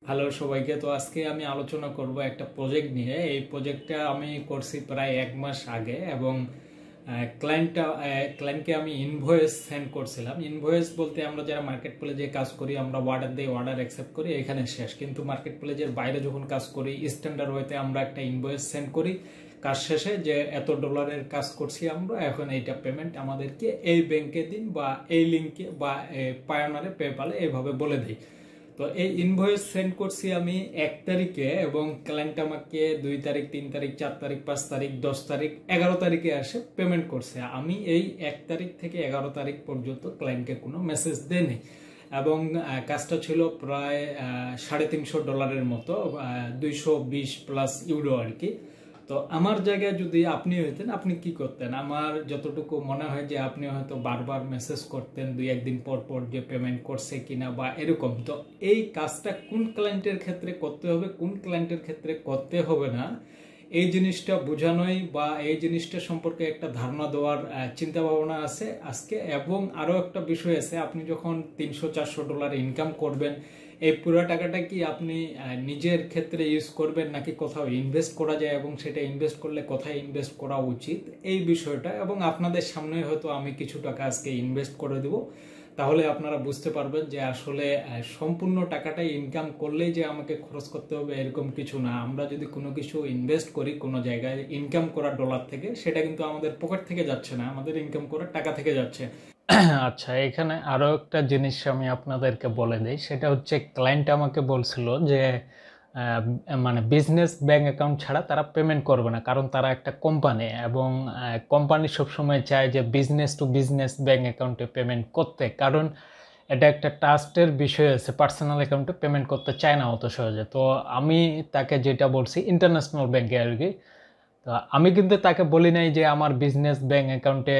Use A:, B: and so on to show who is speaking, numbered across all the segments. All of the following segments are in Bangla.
A: হ্যালো সবাইকে। তো আজকে আমি আলোচনা করব একটা প্রজেক্ট নিয়ে। এই প্রজেক্টটা আমি করছি প্রায় 1 মাস আগে এবং ক্লায়েন্টকে আমি ইনভয়েস সেন্ড করছিলাম। ইনভয়েস বলতে আমরা যারা মার্কেট প্লেসে কাজ করি আমরা অর্ডার দিই, অর্ডার অ্যাকসেপ্ট করি, এখানে শেষ। কিন্তু মার্কেট প্লেসের বাইরে যখন কাজ করি স্ট্যান্ডার্ড ওয়েতে আমরা একটা ইনভয়েস সেন্ড করি কাজ শেষে, যে এত ডলারের কাজ করছি আমরা, এখন এইটা পেমেন্ট আমাদেরকে এই ব্যাংকে দিন বা এই লিঙ্কে বা পায়োনিয়ারে, পেপ্যালে এইভাবে বলে দিই। তো এই ইনভয়েস সেন্ড করছি আমি 1 তারিখে এবং ক্লায়েন্ট আমাকে 2 তারিখ, 3 তারিখ, 4 তারিখ, 5 তারিখ, 10 তারিখ, 11 তারিখে আসে পেমেন্ট করছে। আমি এই 1 তারিখ থেকে 11 তারিখ পর্যন্ত ক্লায়েন্টকে কোনো মেসেজ দেইনি এবং কাজটা ছিল প্রায় $350 মতো, 220+ ইউরো আর কি। তো আমার জায়গায় যদি আপনি হইতেন, আপনি কি করতেন? আমার যতটুকু মনে হয় যে আপনি হয়তো বারবার মেসেজ করতেন 2-1 দিন পর পর যে পেমেন্ট করছে কিনা বা এরকম। তো এই কাজটা কোন ক্লায়েন্টের ক্ষেত্রে করতে হবে, কোন ক্লায়েন্টের ক্ষেত্রে করতে হবে না, এই জিনিসটা বোঝানোই বা এই জিনিসটা সম্পর্কে একটা ধারণা দেওয়ার চিন্তা ভাবনা আছে আজকে। এবং আরও একটা বিষয় আছে, আপনি যখন $300-400 ইনকাম করবেন, এই পুরো টাকাটা কি আপনি নিজের ক্ষেত্রে ইউজ করবেন নাকি কোথাও ইনভেস্ট করা যায় এবং সেটা ইনভেস্ট করলে কোথায় ইনভেস্ট করা উচিত, এই বিষয়টা। এবং আপনাদের সামনে হয়তো আমি কিছু টাকা আজকে ইনভেস্ট করে দেব, তাহলে আপনারা বুঝতে পারবেন যে আসলে সম্পূর্ণ টাকাটাই ইনকাম করলেই যে আমাকে খরচ করতে হবে এরকম কিছু না। আমরা যদি কোনো কিছু ইনভেস্ট করি কোনো জায়গায়, ইনকাম করা ডলার থেকে, সেটা কিন্তু আমাদের পকেট থেকে যাচ্ছে না, আমাদের ইনকাম করা টাকা থেকে যাচ্ছে। আচ্ছা, এখানে আরো একটা জিনিস আমি আপনাদেরকে বলে দিই, সেটা হচ্ছে ক্লায়েন্ট আমাকে বলছিল যে মানে বিজনেস ব্যাংক অ্যাকাউন্ট ছাড়া তারা পেমেন্ট করবে না, কারণ তারা একটা কোম্পানি এবং কোম্পানি সবসময় চায় যে বিজনেস টু বিজনেস ব্যাংক অ্যাকাউন্টে পেমেন্ট করতে, কারণ এটা একটা ট্রাস্টের বিষয় আছে, পার্সোনাল অ্যাকাউন্টে পেমেন্ট করতে চায় না অত সহজে। তো আমি তাকে যেটা বলছি ইন্টারন্যাশনাল ব্যাংকে আর কি। তো আমি কিন্তু তাকে বলি নাই যে আমার বিজনেস ব্যাংক অ্যাকাউন্টে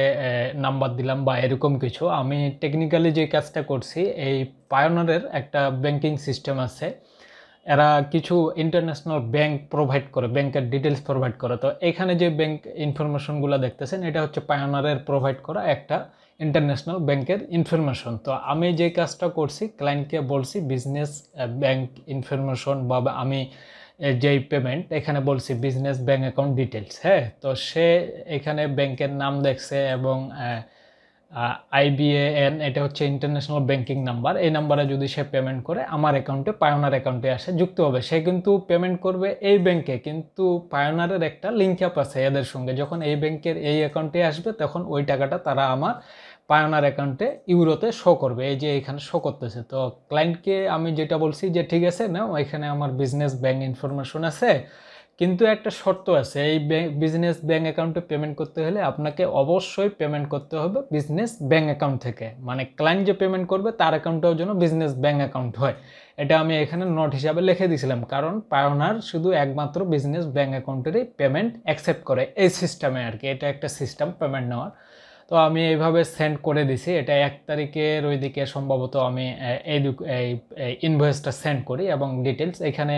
A: নাম্বার দিলাম বা এরকম কিছু। আমি টেকনিক্যালি যে কাজটা করছি, এই পায়োনিয়ারের একটা ব্যাংকিং সিস্টেম আছে, এরা কিছু ইন্টারন্যাশনাল ব্যাংক প্রোভাইড করে, ব্যাংকের ডিটেলস প্রোভাইড করে। তো এখানে যে ব্যাংক ইনফরমেশনগুলো দেখতেছেন, এটা হচ্ছে পায়োনিয়ারের প্রোভাইড করা একটা ইন্টারন্যাশনাল ব্যাংকের ইনফরমেশন। তো আমি যে কাজটা করছি, ক্লায়েন্টকে বলছি বিজনেস ব্যাংক ইনফরমেশন বা আমি যেই পেমেন্ট, এখানে বলছি বিজনেস ব্যাংক অ্যাকাউন্ট ডিটেলস। হ্যাঁ, তো সে এখানে ব্যাংকের নাম দেখছে এবং IBAN, এটা হচ্ছে ইন্টারন্যাশনাল ব্যাংকিং নাম্বার। এই নাম্বারে যদি সে পেমেন্ট করে আমার অ্যাকাউন্টে, পায়োনিয়ার অ্যাকাউন্টে আসে যুক্ত হবে। সে কিন্তু পেমেন্ট করবে এই ব্যাংকে, কিন্তু পায়োনিয়ারের একটা লিঙ্ক আপ আছে এদের সঙ্গে। যখন এই ব্যাংকের এই অ্যাকাউন্টে আসবে তখন ওই টাকাটা তারা আমার পায়োনিয়ার অ্যাকাউন্টে ইউরোতে শো করবে, এই যে এখানে শো করতেছে। তো ক্লায়েন্টকে আমি যেটা বলছি যে ঠিক আছে না, এখানে আমার বিজনেস ব্যাংক ইনফরমেশন আছে, কিন্তু একটা শর্ত আছে, এই বিজনেস ব্যাংক অ্যাকাউন্টে পেমেন্ট করতে হলে আপনাকে অবশ্যই পেমেন্ট করতে হবে বিজনেস ব্যাংক অ্যাকাউন্ট থেকে, মানে ক্লায়েন্ট যে পেমেন্ট করবে তার অ্যাকাউন্টটাও যেন বিজনেস ব্যাংক অ্যাকাউন্ট হয়। এটা আমি এখানে নোট হিসাবে লিখে দিয়েছিলাম, কারণ পায়োনিয়ার শুধু একমাত্র বিজনেস ব্যাংক অ্যাকাউন্টেরই পেমেন্ট অ্যাকসেপ্ট করে এই সিস্টেমে আর কি। এটা একটা সিস্টেম পেমেন্ট নেওয়ার। তো আমি এইভাবে সেন্ড করে দিছি। এটা 1 তারিখের ওইদিকে সম্ভবত আমি এই ইনভয়েসটা সেন্ড করি এবং ডিটেলস এখানে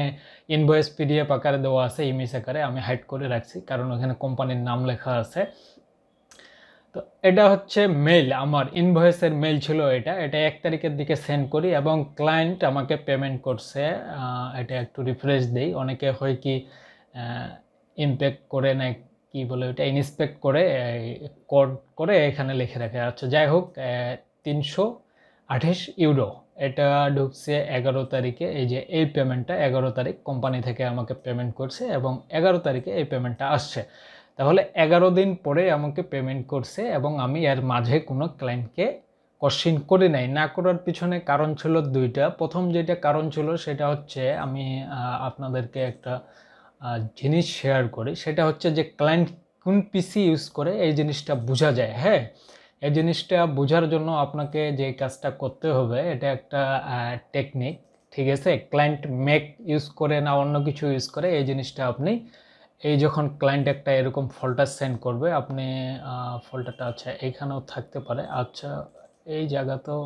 A: ইনভয়েস PDF আকারে দেওয়া আছে, ইমেজ আকারে আমি হাইড করে রাখছি কারণ ওখানে কোম্পানির নাম লেখা আছে। তো এটা হচ্ছে মেইল, আমার ইনভয়েসের মেইল ছিল এটা। এটা 1 তারিখের দিকে সেন্ড করি এবং ক্লায়েন্ট আমাকে পেমেন্ট করছে। এটা একটু রিফ্রেশ দেই, অনেকে হয় কি ইমপ্যাক্ট করে না, কি বলে ওইটা, ইন্সপেক্ট করে কোড করে এখানে লিখে রাখে। আচ্ছা, যাই হোক, 328 ইউরো এটা ঢুকছে 11 তারিখে। এই যে এই পেমেন্টটা 11 তারিখ কোম্পানি থেকে আমাকে পেমেন্ট করছে এবং 11 তারিখে এই পেমেন্টটা আসছে। তাহলে 11 দিন পরে আমাকে পেমেন্ট করছে এবং আমি এর মাঝে কোনো ক্লায়েন্টকে কোশ্চিন করি নাই। না করার পিছনে কারণ ছিল দুইটা। প্রথম যেটা কারণ ছিল সেটা হচ্ছে, আমি আপনাদেরকে একটা জিনিস শেয়ার করি, সেটা হচ্ছে যে ক্লায়েন্ট কোন পিসি ইউজ করে এই জিনিসটা বোঝা যায়। হ্যাঁ, এই জিনিসটা বোঝার জন্য আপনাকে যে কাজটা করতে হবে, এটা একটা টেকনিক, ঠিক আছে? ক্লায়েন্ট ম্যাক ইউজ করে না অন্য কিছু ইউজ করে, এই জিনিসটা আপনি এই যখন ক্লায়েন্ট একটা এরকম ফল্টার সেন্ড করবে, আপনি ফল্টারটা আচ্ছা এইখানেও থাকতে পারে, আচ্ছা এই জায়গাতেও,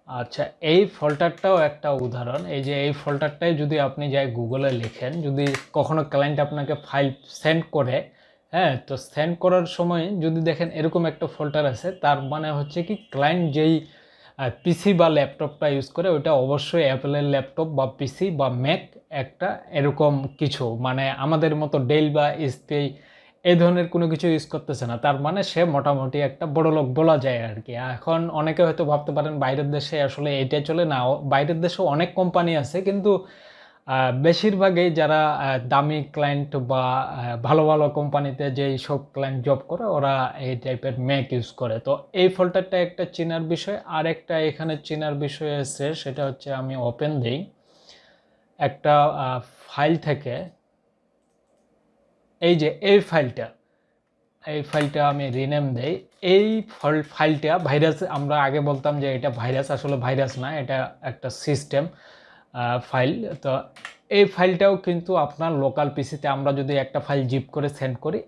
A: আচ্ছা এই ফল্টারটাও একটা উদাহরণ। এই যে এই ফল্টারটাই যদি আপনি যাই গুগলে লেখেন, যদি কখনো ক্লায়েন্ট আপনাকে ফাইল সেন্ড করে, হ্যাঁ, তো সেন্ড করার সময় যদি দেখেন এরকম একটা ফল্টার আছে, তার মানে হচ্ছে কি ক্লায়েন্ট যেই পিসি বা ল্যাপটপটা ইউজ করে, ওইটা অবশ্যই অ্যাপেলের ল্যাপটপ বা পিসি বা ম্যাক একটা এরকম কিছু, মানে আমাদের মতো ডেল বা এসপি এই ধরনের কোনো কিছু ইউজ করতেছে না। তার মানে সে মোটামুটি একটা বড়লোক বলা যায় আর কি। এখন অনেকে হয়তো ভাবতে পারেন বাইরের দেশে আসলে এটাই চলে না, বাইরের দেশে অনেক কোম্পানি আছে, কিন্তু বেশিরভাগই যারা দামি ক্লায়েন্ট বা ভালো ভালো কোম্পানিতে যেই সব ক্লায়েন্ট জব করে ওরা এই টাইপের ম্যাক ইউজ করে। তো এই ফল্টারটা একটা চেনার বিষয়। আর একটা এখানে চেনার বিষয় আছে, সেটা হচ্ছে আমি ওপেন দিই একটা ফাইল থেকে, এই যে এই ফাইলটা আমি রিনেম দেই। এই ফাইলটা ভাইরাস, আমরা আগে বলতাম যে এটা ভাইরাস, আসলে ভাইরাস না, এটা একটা সিস্টেম ফাইল। তো এই ফাইলটাও কিন্তু আপনার লোকাল পিসিতে আমরা যদি একটা ফাইল জিপ করে সেন্ড করি,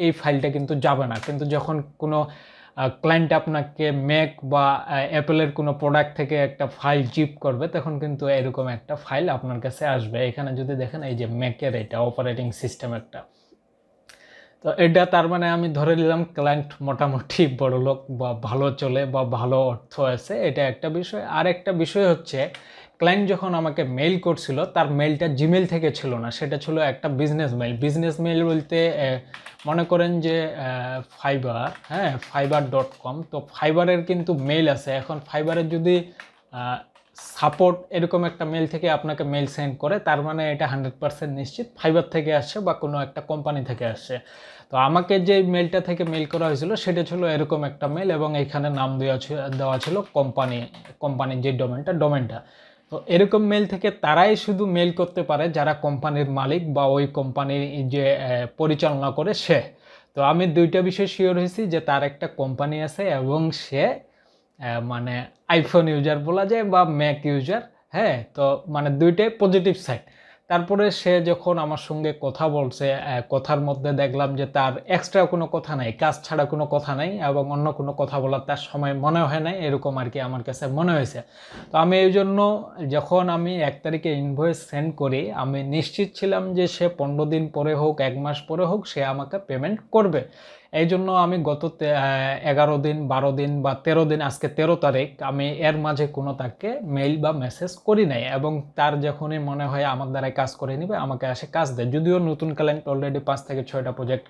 A: এই ফাইলটা কিন্তু যাবে না। কিন্তু যখন কোনো ক্লায়েন্ট আপনাকে ম্যাক বা অ্যাপেলের কোনো প্রোডাক্ট থেকে একটা ফাইল জিপ করবে, তখন কিন্তু এরকম একটা ফাইল আপনার কাছে আসবে। এখানে যদি দেখেন এই যে ম্যাকের এটা অপারেটিং সিস্টেম একটা, তো এটা তার মানে আমি ধরে নিলাম ক্লায়েন্ট মোটামুটি বড়লোক বা ভালো চলে বা ভালো অর্থ আছে, এটা একটা বিষয়। আর একটা বিষয় হচ্ছে ক্লায়েন্ট যখন আমাকে মেইল করছিল, তার মেইলটা জিমেইল থেকে ছিল না, সেটা ছিল একটা বিজনেস মেইল বলতে মনে করেন যে ফাইবার, হ্যাঁ, fiverr.com। তো ফাইবারের কিন্তু মেইল আছে। এখন ফাইবারের যদি সাপোর্ট এরকম একটা মেল থেকে আপনাকে মেল সেন্ড করে, তার মানে এটা 100% নিশ্চিত ফাইবার থেকে আসছে বা কোনো একটা কোম্পানি থেকে আসছে। তো আমাকে যে মেলটা থেকে মেল করা হয়েছিল সেটা ছিল এরকম একটা মেল, এবং এখানে নাম দেওয়া ছিল কোম্পানির যে ডোমেনটা। তো এরকম মেল থেকে তারাই শুধু মেল করতে পারে যারা কোম্পানির মালিক বা ওই কোম্পানির যে পরিচালনা করে সে। তো আমি দুইটা বিষয় শিওর হয়েছি যে তার একটা কোম্পানি আছে এবং সে মানে আইফোন ইউজার বলা যায় বা ম্যাক ইউজার। হ্যাঁ, তো মানে দুইটাই পজিটিভ সাইড। তারপরে সে যখন আমার সঙ্গে কথা বলছে, কথার মধ্যে দেখলাম যে তার এক্সট্রা কোনো কথা নাই, কাজ ছাড়া কোনো কথা নাই, এবং অন্য কোনো কথা বলার তার সময় মনে হয় নাই, এরকম আর কি আমার কাছে মনে হয়েছে। তো আমি এই জন্য যখন আমি 1 তারিখে ইনভয়েস সেন্ড করি, আমি নিশ্চিত ছিলাম যে সে 15 দিন পরে হোক, 1 মাস পরে হোক, সে আমাকে পেমেন্ট করবে। এই জন্য আমি গত 11 দিন, 12 দিন বা 13 দিন, আজকে 13 তারিখ, আমি এর মাঝে কোনো তাকে মেইল বা মেসেজ করি নাই। এবং তার যখনই মনে হয় আমার দ্বারাই কাজ করে নিবে, আমাকে আসে কাজ দেয়। যদিও নতুন ক্লায়েন্ট অলরেডি 5 থেকে 6টা প্রজেক্ট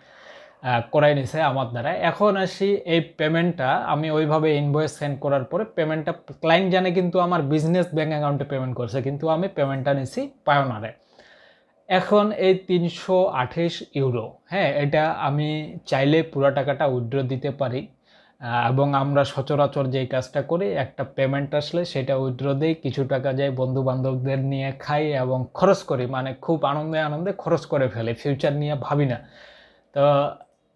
A: করাই নিছে আমার দ্বারা। এখন আসি এই পেমেন্টটা, আমি ওইভাবে ইনভয়েস সেন্ড করার পরে পেমেন্টটা ক্লায়েন্ট জানে কিন্তু আমার বিজনেস ব্যাঙ্ক অ্যাকাউন্টে পেমেন্ট করছে, কিন্তু আমি পেমেন্টটা নিছি পায়োনারে। এখন এই 328 ইউরো, হ্যাঁ, এটা আমি চাইলে পুরো টাকাটা উইথড্র দিতে পারি, এবং আমরা সচরাচর যেই কাজটা করি, একটা পেমেন্ট আসলে সেটা উইথড্র দিই, কিছু টাকা যায় বন্ধু বান্ধবদের নিয়ে খাই এবং খরচ করি, মানে খুব আনন্দে আনন্দে খরচ করে ফেলে, ফিউচার নিয়ে ভাবি না। তো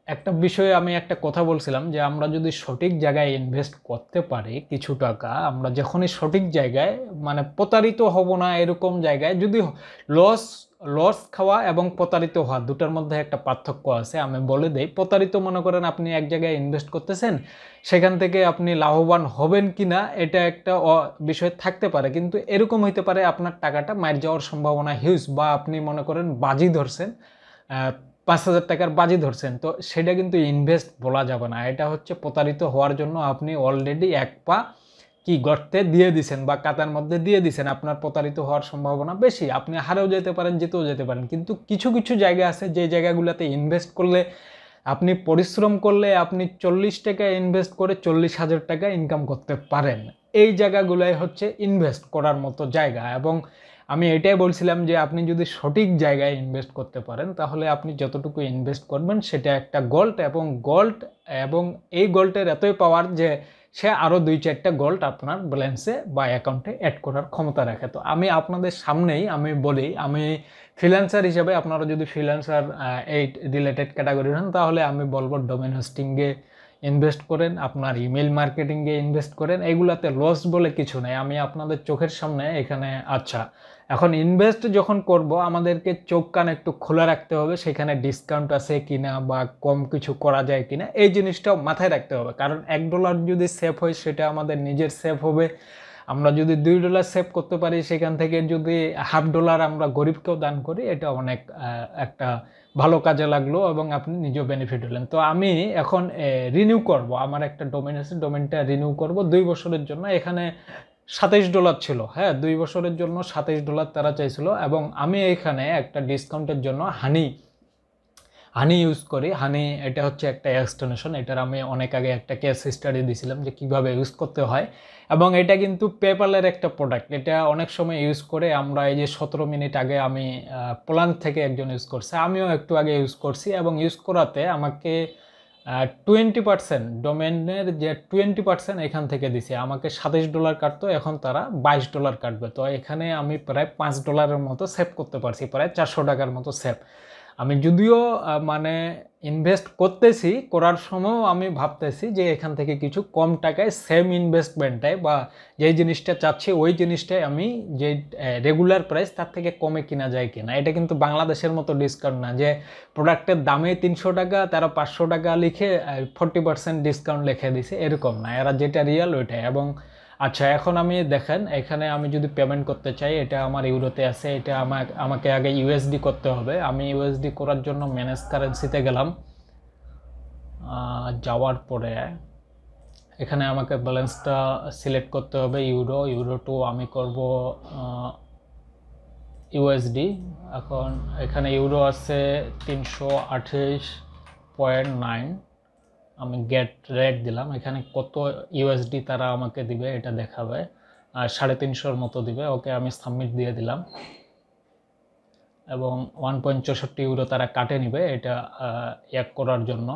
A: একটা বিষয়ে আমি একটা কথা বলছিলাম যে আমরা যদি সঠিক জায়গায় ইনভেস্ট করতে পারি কিছু টাকা, আমরা যখনই সঠিক জায়গায়, মানে প্রতারিত হব না এরকম জায়গায়, যদি লস লস খাওয়া এবং প্রতারিত হওয়া দুটার মধ্যে একটা পার্থক্য আছে, আমি বলে দেই। প্রতারিত মনে করেন আপনি এক জায়গায় ইনভেস্ট করতেছেন, সেখান থেকে আপনি লাভবান হবেন কিনা এটা একটা বিষয় থাকতে পারে, কিন্তু এরকম হইতে পারে আপনার টাকাটা মার যাওয়ার সম্ভাবনা হিউজ, বা আপনি মনে করেন বাজি ধরছেন, 5,000 টাকার বাজি ধরছেন, তো সেটা কিন্তু ইনভেস্ট বলা যাবে না। এটা হচ্ছে প্রতারিত হওয়ার জন্য আপনি অলরেডি এক পা কি গর্তে দিয়ে দিছেন বা কাতার মধ্যে দিয়ে দিছেন, আপনার প্রতারিত হওয়ার সম্ভাবনা বেশি। আপনি হারেও যেতে পারেন, জিতেও যেতে পারেন। কিন্তু কিছু কিছু জায়গা আছে যে জায়গাগুলোতে ইনভেস্ট করলে, আপনি পরিশ্রম করলে আপনি 40 টাকা ইনভেস্ট করে 40,000 টাকা ইনকাম করতে পারেন। এই জায়গাগুলাই হচ্ছে ইনভেস্ট করার মতো জায়গা। এবং আমি এটাই বলছিলাম যে আপনি যদি সঠিক জায়গায় ইনভেস্ট করতে পারেন, তাহলে আপনি যতটুকু ইনভেস্ট করবেন সেটা একটা গোল্ড, এবং এই গোল্ডের এতই পাওয়ার যে সে আরও 2-4টা গোল্ড আপনার ব্যালেন্সে বা অ্যাকাউন্টে অ্যাড করার ক্ষমতা রাখে। তো আমি আপনাদের সামনেই আমি বলি, আমি ফ্রিল্যান্সার হিসেবে, আপনারা যদি ফ্রিল্যান্সার এই রিলেটেড ক্যাটাগরির হন, তাহলে আমি বলবো ডোমেন হোস্টিংয়ে ইনভেস্ট করেন, আপনার ইমেল মার্কেটিংয়ে ইনভেস্ট করেন। এগুলাতে লস বলে কিছু নেই, আমি আপনাদের চোখের সামনে এখানে। আচ্ছা, এখন ইনভেস্ট যখন করব, আমাদেরকে চোখ কান একটু খোলা রাখতে হবে, সেখানে ডিসকাউন্ট আছে কিনা বা কম কিছু করা যায় কিনা, এই জিনিসটাও মাথায় রাখতে হবে। কারণ $1 যদি সেভ হয় সেটা আমাদের নিজের সেভ হবে, আমরা যদি $2 সেভ করতে পারি, সেখান থেকে যদি $1/2 আমরা গরিবকেও দান করি, এটা অনেক একটা ভালো কাজে লাগলো এবং আপনি নিজেও বেনিফিট হলেন। তো আমি এখন রিনিউ করব, আমার একটা ডোমেন আছে, ডোমেনটা রিনিউ করব 2 বছরের জন্য। এখানে $27 ছিল, হ্যাঁ 2 বছরের জন্য $27 তারা চাইছিল। এবং আমি এখানে একটা ডিসকাউন্টের জন্য হানি ইউজ করি। হানি এটা হচ্ছে একটা এক্সটেনশন, এটার আমি অনেক আগে একটা কেস স্টাডি দিয়েছিলাম যে কিভাবে ইউজ করতে হয়। এবং এটা কিন্তু পেপ্যালের একটা প্রোডাক্ট, এটা অনেক সময় ইউজ করে আমরা, এই যে 17 মিনিট আগে আমি পোল্যান্ড থেকে একজন ইউজ করছে, আমিও একটু আগে ইউজ করছি। এবং ইউজ করাতে আমাকে 20% ডোমেনের যে 20% এখান থেকে দিছে, আমাকে $27 কাটতো, এখন তারা $22 কাটবে। তো এখানে আমি প্রায় $5 মতো সেভ করতে পারছি, প্রায় $400 মতো সেভ। আমি যদিও মানে ইনভেস্ট করতেছি, করার সময়ও আমি ভাবতেছি যে এখান থেকে কিছু কম টাকায় সেম ইনভেস্টমেন্টটাই বা যেই জিনিসটা চাচ্ছি ওই জিনিসটাই আমি যে রেগুলার প্রাইস তার থেকে কমে কিনা যায় কিনা। এটা কিন্তু বাংলাদেশের মতো ডিসকাউন্ট না যে প্রোডাক্টের দামে $300 তারা $500 লিখে 40% ডিসকাউন্ট লিখে দিছে, এরকম না, এরা যেটা রিয়েল ওইটাই। এবং আচ্ছা, এখন আমি দেখেন এখানে আমি যদি পেমেন্ট করতে চাই, এটা আমার ইউরোতে আছে, এটা আমাকে আগে ইউএসডি করতে হবে। আমি ইউএসডি করার জন্য ম্যানেজ কারেন্সিতে গেলাম, যাওয়ার পরে এখানে আমাকে ব্যালেন্সটা সিলেক্ট করতে হবে, ইউরো টু আমি করব ইউএসডি। এখন এখানে ইউরো আছে 328.9, আমি গেট রেট দিলাম। এখানে কত ইউএসডি তারা আমাকে দিবে এটা দেখাবে, আর 350 মতো দিবে। ওকে, আমি সাবমিট দিয়ে দিলাম এবং 1.64 ইউরো তারা কাটে নিবে এটা এক করার জন্য।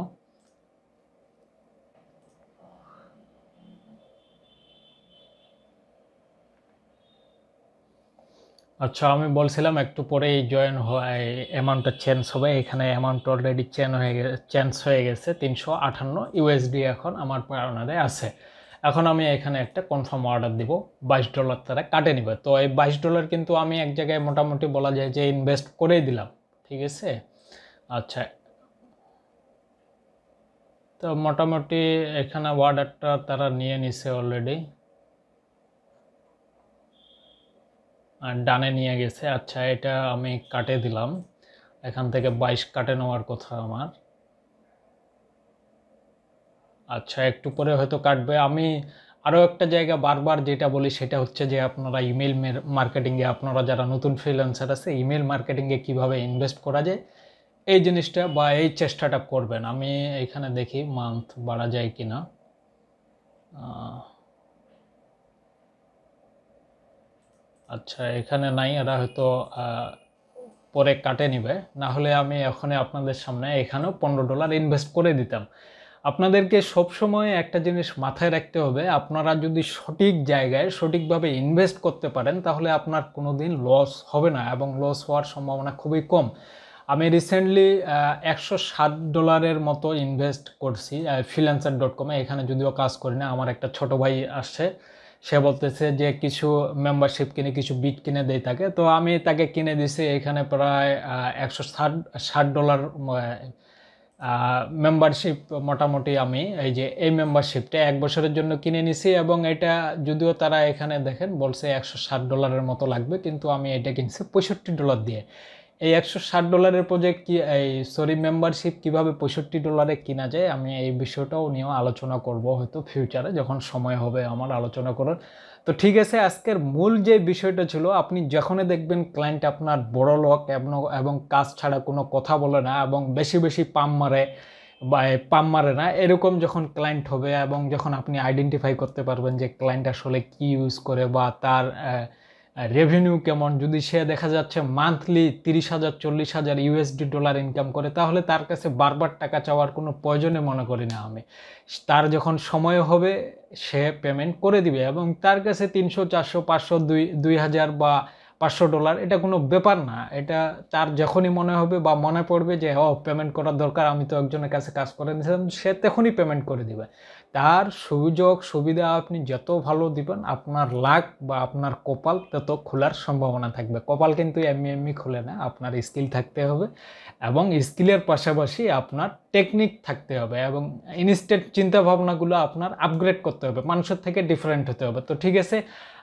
A: আচ্ছা, আমি বলছিলাম একটু পরেই জয়েন হয় অ্যামাউন্টটা চেঞ্জ হবে। এখানে অ্যামাউন্ট অলরেডি চেঞ্জ হয়ে গেছে, 358 ইউএসডি এখন আমার পার্টনারে আছে। এখন আমি এখানে একটা কনফার্ম অর্ডার দিব, $22 তারা কাটে নিবে। তো এই $22 কিন্তু আমি এক জায়গায় মোটামুটি বলা যায় যে ইনভেস্ট করেই দিলাম, ঠিক আছে। আচ্ছা, তো মোটামুটি এখানে অর্ডারটা তারা নিয়ে নিছে অলরেডি, ডানে নিয়ে গেছে। আচ্ছা, এটা আমি কাটে দিলাম, এখান থেকে 22 কাটে নেওয়ার কথা আমার। আচ্ছা, একটু পরে হয়তো কাটবে। আমি আরও একটা জায়গা বারবার যেটা বলি সেটা হচ্ছে যে আপনারা ইমেল মার্কেটিংয়ে, আপনারা যারা নতুন ফ্রিল্যান্সার আছে, ইমেল মার্কেটিংয়ে কীভাবে ইনভেস্ট করা যায় এই জিনিসটা বা এই চেষ্টাটা করবেন। আমি এখানে দেখি মান্থ বাড়া যায় কিনা। আচ্ছা, এখানে নাই, এরা হয়তো পরে কাটে নিবে, না হলে আমি এখানে আপনাদের সামনে এখানেও $15 ইনভেস্ট করে দিতাম। আপনাদেরকে সবসময় একটা জিনিস মাথায় রাখতে হবে, আপনারা যদি সঠিক জায়গায় সঠিকভাবে ইনভেস্ট করতে পারেন তাহলে আপনার কোনো দিন লস হবে না এবং লস হওয়ার সম্ভাবনা খুবই কম। আমি রিসেন্টলি $160 মতো ইনভেস্ট করছি freelancer.com-এ। এখানে যদিও কাজ করি না, আমার একটা ছোট ভাই আসছে, সে বলতেছে যে কিছু মেম্বারশিপ কিনে কিছু বিট কিনে দেয় তাকে। তো আমি তাকে কিনে দিছি এখানে প্রায় $160 মেম্বারশিপ। মোটামুটি আমি এই যে এই মেম্বারশিপটা 1 বছরের জন্য কিনে নিছি এবং এটা যদিও তারা এখানে দেখেন বলছে $160 মতো লাগবে, কিন্তু আমি এটা কিনছি $65 দিয়ে। এই $160 প্রজেক্ট মেম্বারশিপ কীভাবে $65 কিনা যায়, আমি এই বিষয়টাও নিয়েও আলোচনা করব হয়তো ফিউচারে যখন সময় হবে আমার আলোচনা করার। তো ঠিক আছে, আজকের মূল যে বিষয়টা ছিল, আপনি যখনই দেখবেন ক্লায়েন্ট আপনার বড়লোক এবং কাজ ছাড়া কোনো কথা বলে না এবং বেশি বেশি পাম মারে না, এরকম যখন ক্লায়েন্ট হবে এবং যখন আপনি আইডেন্টিফাই করতে পারবেন যে ক্লায়েন্ট আসলে কি ইউজ করে বা তার রেভিনিউ কেমন, যদি সে দেখা যাচ্ছে মান্থলি $30,000-40,000 ইনকাম করে, তাহলে তার কাছে বারবার টাকা চাওয়ার কোনো প্রয়োজনে মনে করি না আমি। তার যখন সময় হবে সে পেমেন্ট করে দিবে এবং তার কাছে 300, 400, 500, 2,000 বা $500 এটা কোনো ব্যাপার না। এটা তার যখনই মনে হবে বা মনে পড়বে যে পেমেন্ট করার দরকার, আমি তো একজনের কাছে কাজ করে দিয়েছিলাম, সে তখনই পেমেন্ট করে দিবে। তার সুযোগ সুবিধা আপনি যত ভালো দিবেন, আপনার লাক বা আপনার কপাল তত খোলার সম্ভাবনা থাকবে। কপাল কিন্তু এমনি খোলে না, আপনার স্কিল থাকতে হবে এবং স্কিলের পাশাপাশি আপনার টেকনিক থাকতে হবে এবং ইনস্ট্যান্ট চিন্তাভাবনাগুলো আপনার আপগ্রেড করতে হবে, মানুষের থেকে ডিফারেন্ট হতে হবে। তো ঠিক আছে,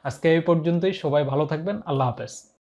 A: আজকে এই পর্যন্তই, সবাই ভালো থাকবেন, আল্লাহ হাফেজ।